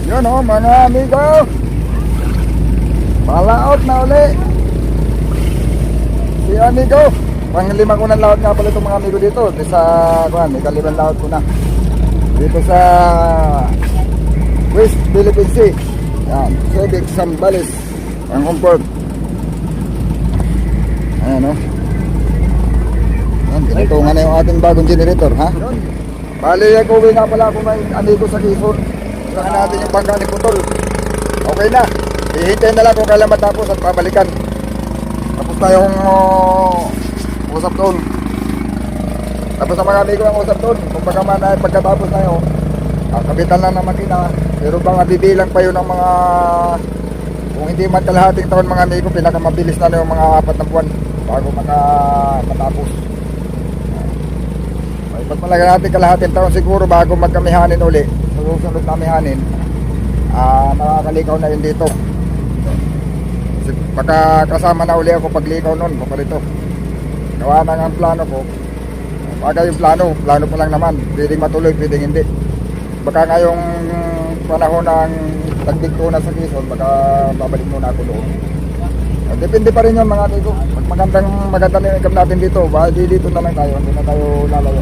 Yun o mga amigo, palaot na uli si amigo. Panglima ko ng laot nga pala itong mga amigo dito. Sa ikalibang laot ko na dito sa West Philippine Sea. Yan, Subic, Zambales ang comfort. Ayan o. Yan, pinutungan na yung ating bagong generator, ha? Bali, uwi nga pala ako ng amigo sa Quezon. Saka natin yung bangka ni Putol. Okay na, hihintayin na lang kung kailan matapos at pabalikan. Tapos tayong usap doon. Tapos sa mga amigo ang usap doon. Kung pagkatapos na yun, kapitan lang ng makina. Pero bang bibilang pa yun ng mga, kung hindi man kalahating taon mga amigo, pinakamabilis na yung mga 4 na buwan bago matapos. Pag malaga natin kalahating taon siguro bago magkamihanin uli sa susunod na mihanin, nakakalikaw na yun dito. Kasi baka kasama na uli ako paglikaw nun paparito. Gawa na nga ang plano ko. Baka yung plano pa lang naman, pwedeng matuloy, pwedeng hindi. Baka ngayong panahon ng tagdig ko na sa Quezon, baka babalik muna ako doon. Depende pa rin yun mga amigo. Pag magandang income natin dito, dito na lang tayo, hindi na tayo lalayo.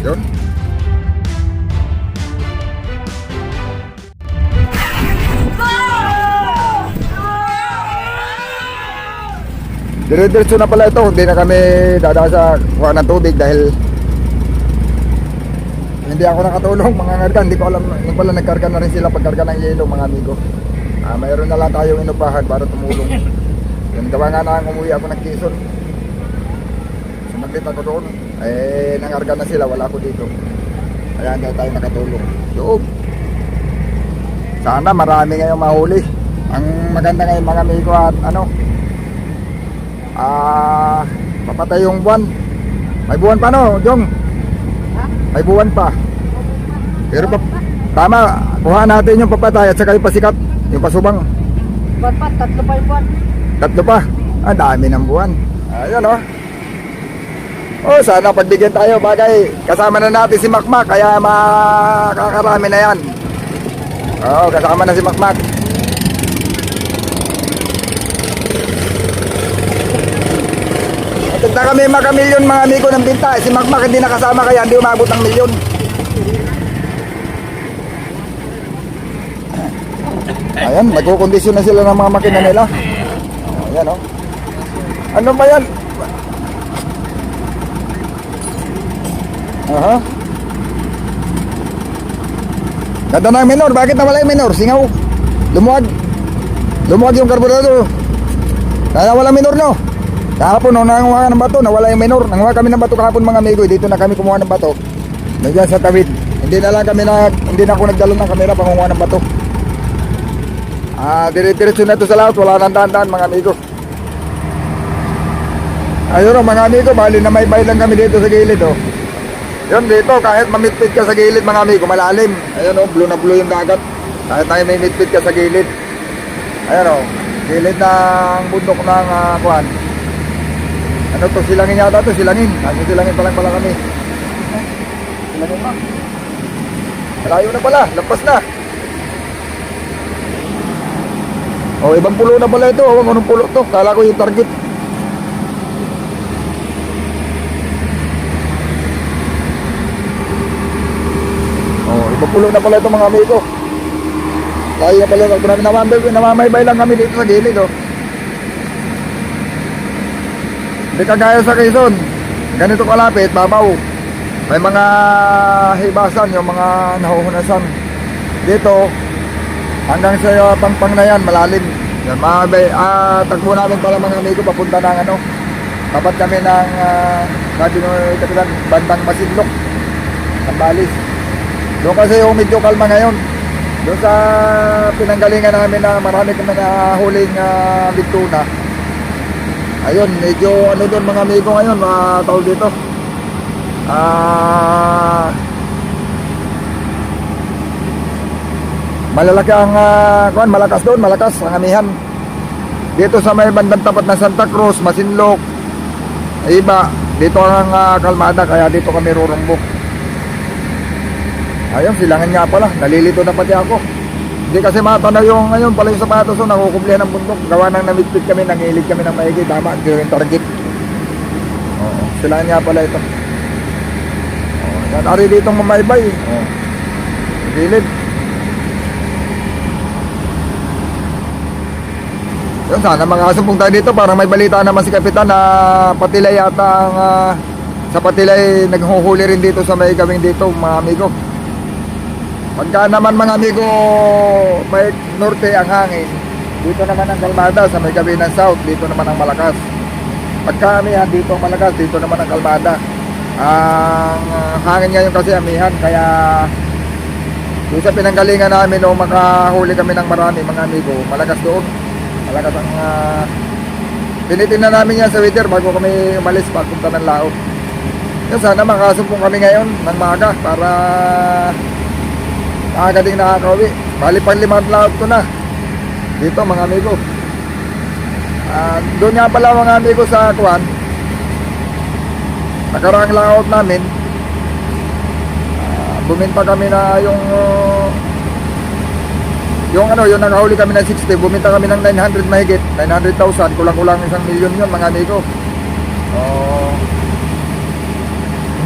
Yun. Dire-diretso na pala ito, hindi na kami dadaan sa kuha ng tubig dahil hindi ako nakatulong mga ngarga. Hindi ko alam, yung pala nagkarga na rin sila pagkarga ng yelo mga amigo. Mayroon na lang tayong inupahan para tumulong. Yung gawa nga na umuwi ako ng Quezon. Sumaglit ako doon. Nangarga na sila, wala ako dito. Kaya hindi tayo nakatulong. Doon. Sana marami ngayong mahuli. Ang maganda ngayon mga amigo at papatay yung buwan. May buwan pa no, Jong? May buwan pa. Pero tama, kuha natin yung papatay at saka yung pasikat, yung pasubang. Buwan pa, 3 pa yung buwan. 3 pa? Dami ng buwan. Ayan o. Sana pagbigyan tayo bagay. Kasama na natin si Makmak, kaya makakarami na yan. Kasama na si Makmak. At na kami makamilyon mga amigo ng binta. Si Makmak hindi nakasama kaya hindi umabot ng milyon. Ayan, nagkukondisyon na sila ng mga makina nila. Ayan o. Ano ba yan? Ganda na minor. Bakit nawala yung minor? Singaw. Lumuwag yung karburador. Kaya wala minor no. Kahapon nanguha ng bato, nawala yung minor. Nanguha kami ng bato kahapon mga amigo. Dito na kami kumuha ng bato. Nandiyan sa tawid. Hindi na ako nagdalo ng kamera pangunguha ng bato. Dire-diretso na ito sa lahat. Wala nang daan-daan mga amigo. Ayun mga amigo, bali na may baylan kami dito sa gilid Yun dito, kahit mamitpit ka sa gilid mga amigo, malalim. Ayun blue na blue yung dagat. Kahit tayo may mitpit ka sa gilid. Ayun gilid ng bundok ng kuhan. Ano to, silangin yata to, silangin. Kasi silangin pa lang pala kami. Silangin pa. Malayo na pala, lampas na. Ibang pulo na pala ito. Anong pulo to? Kala ko yung target. Ibang pulo na pala ito mga amigo. Tayo na pala. Namamaybay lang kami dito sa gilid Hindi kagaya sa Quezon. Ganito kalapit, babaw. May mga hibasan, yung mga nahuhunasan. Dito, hanggang sa pangpang na yan, malalim. Yan, tagpo namin pala mga amigo, papunta ng tapat kami ng sabi nung kapitan, bandang Masinlok, Zambales. Doon kasi yung medyo kalma ngayon. Doon sa pinanggalingan namin na marami kami na huling bigtuna. Ayun, medyo doon mga amigo ngayon, tawag dito. Malalaki ang malakas doon, malakas ang amihan. Dito sa may bandang tapat ng Santa Cruz, Masinlok, iba, dito ang kalmada, kaya dito kami rurumbok. Ayun, silangan nga pala, nalilito na pati ako. Hindi kasi matanaw yung ngayon pala yung sapatos so nakukublihan ng bundok. Gawa ng namigpit kami, nangilid kami ng maigi. Tama, yung target. Oo, sila nga pala ito. Oo, yan, ari ditong mamaybay. Oo, gilid. Yun, sana makasumpong tayo dito para may balita naman si Kapitan na Patilay yata ang sa Patilay naghuhuli rin dito sa may gawing dito mga amigo. Pagka naman mga amigo may norte ang hangin, dito naman ang kalmada sa may gabi ng south, dito naman ang malakas. Pagka amihan dito ang malakas, dito naman ang kalmada. Ang hangin ngayon kasi amihan, kaya doon sa pinanggalingan namin nung makahuli kami ng marami mga amigo, malakas doon. Malakas ang tinitingnan namin yan sa weather bago kami umalis pagpunta ng laot. Yan, sana makasumpong kami ngayon ng maaga para maaga ding nakakauwi. Bali pang 5 laot ko na dito mga amigo. Doon nga pala mga amigo sa Kuan, nakaraang laot namin, buminta kami na yung yung nakahuli kami ng 60, buminta kami ng 900 mahigit, 900,000, kulang-kulang 1 milyon yun mga amigo.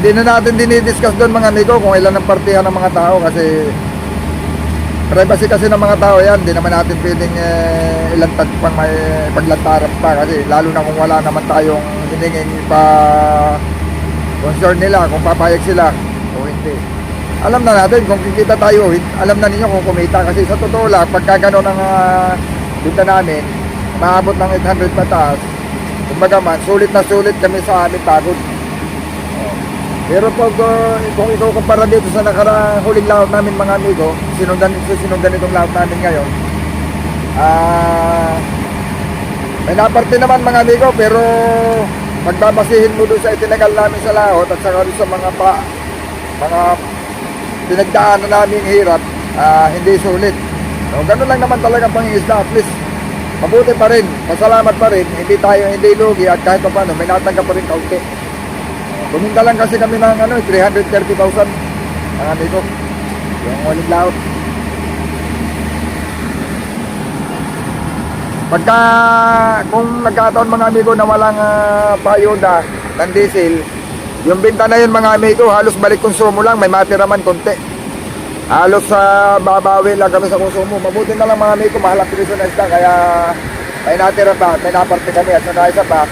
Hindi na natin dinidiscuss doon mga amigo kung ilan ang partihan ng mga tao kasi privacy kasi ng mga tao yan. Hindi naman natin pwedeng ilang pang may paglantaran pa kasi lalo na kung wala naman tayong hiningin pa concern nila kung papayag sila o hindi. Alam na natin kung kikita tayo, alam na ninyo kung kumita kasi sa totoo lang pagka gano'n ang kita namin maabot ng 800 pataas, kumbaga man sulit na sulit kami sa aming pagod. Pero pag kung ikaw kumpara dito sa nakaraang huling laot namin mga amigo, sinundan itong laot namin ngayon, may naparte naman mga amigo, pero magbabasihin mo doon sa itinagal namin sa laot at saka doon sa mga pinagdaanan namin hirap, hindi sulit. So, ganun lang naman talaga pangingisda, at least mabuti pa rin, masalamat pa rin, hindi lugi at kahit pa paano may natanggap pa rin kaunti. Buminta lang kasi kami ng 330,000 mga amigo, yung huling laot. Pagka kung nagkataon mga amigo na walang payoda ng diesel, yung binta na yun mga amigo halos balik konsumo lang, may matira man konti. Halos sa babawi lang kami sa konsumo. Mabuti na lang mga amigo, mahal ang piso na isda, kaya may natira pa, may naparte kami at saka isa pa,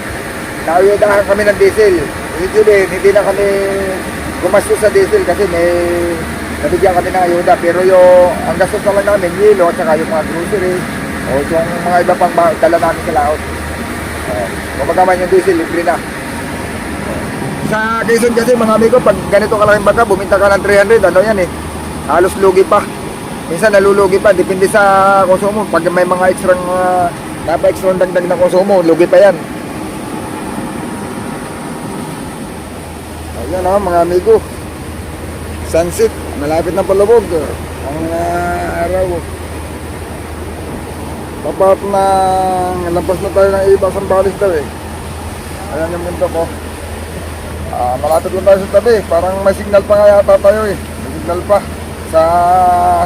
nauyudahan kami ng diesel. Hindi na kami gumastos sa diesel kasi may nabigyan kami ng ayuda, pero ang gastos na lang namin yelo at saka yung mga grocery o yung mga iba pang dala namin sa laot. Kumbaga man yung diesel libre na. Sa Quezon kasi mga amigo, pag ganito kalaking baga, buminta ka ng 300, ano yan halos lugi pa. Minsan nalulugi pa, depende sa konsumo. Pag may mga extra dagdag na konsumo, lugi pa yan. Ayan mga amigo, sunset, malapit na palubog ang araw. Tapat na lampas na tayo ng iba sa balis daw Ayan yung mundo ko. Malapit lang tayo sa tabi, parang may signal pa nga yata tayo may signal pa sa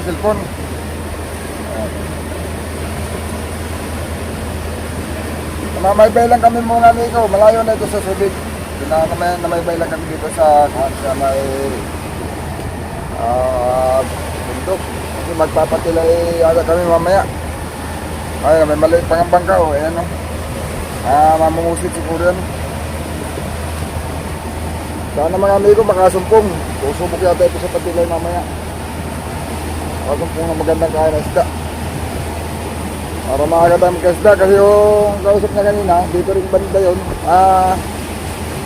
cellphone. Namaybay lang kami mga amigo, malayo na ito sa Subic. Namaybay lang kami dito sa may bundok. Kasi magpapatilay yata kami mamaya. Ay, may maliit pang bangka ayan mamungusit siguro yan. Sana mga amigo makasumpong. Susubok yata ito sa patilay mamaya. Makasumpong na magandang kaya na isda. Para maaga tayo magkasda kasi yung kausap na kanina, dito rin banda yun.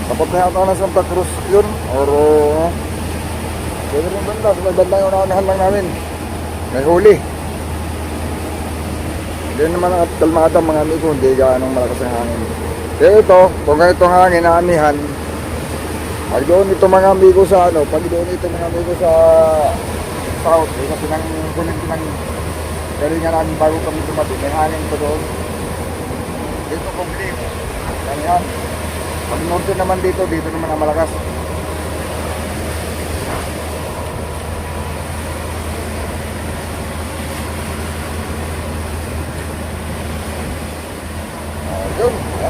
Tapos na yata na Santa Cruz yun. Or dito rin banda. So may banda yung naunahan lang namin. May huli. Hindi naman kalmada mga amigo, hindi gaanong malakas ang hangin. Kaya ito, kung ganitong hangin na amihan, pag doon ito mga amigo sa pag doon ito mga amigo sa south, sa galingan namin bago kami dumating, may hangin ito doon. Dito complete. Ganyan. Pag norte naman dito naman ang malakas.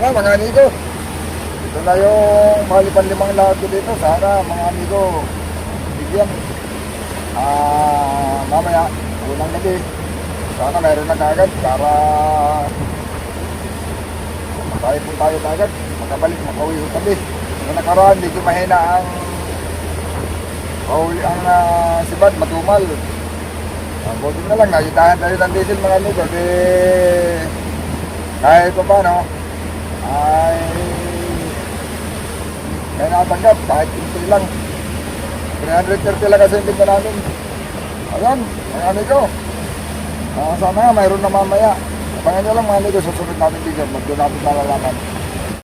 sana mga amigo. Ito na yung malipan limang lahat ko dito. Sana mga amigo, bigyan. Mamaya, unang gabi. Sana mayroon na kagad para tayo po tayo kagad. Makabalik, makauwi ko kami. Yung nakaraan, medyo mahina ang sibad, matumal. Buti na lang, nakitahan tayo ng diesel mga amigo. Kahit pa paano, ay may nakatanggap, kahit kunti lang. 330 lang kasi yung namin. Ayan, mga amigo. Sana nga, mayroon na mamaya. Abangan nyo lang mga amigo, susunod natin video. Magdoon natin malalaman.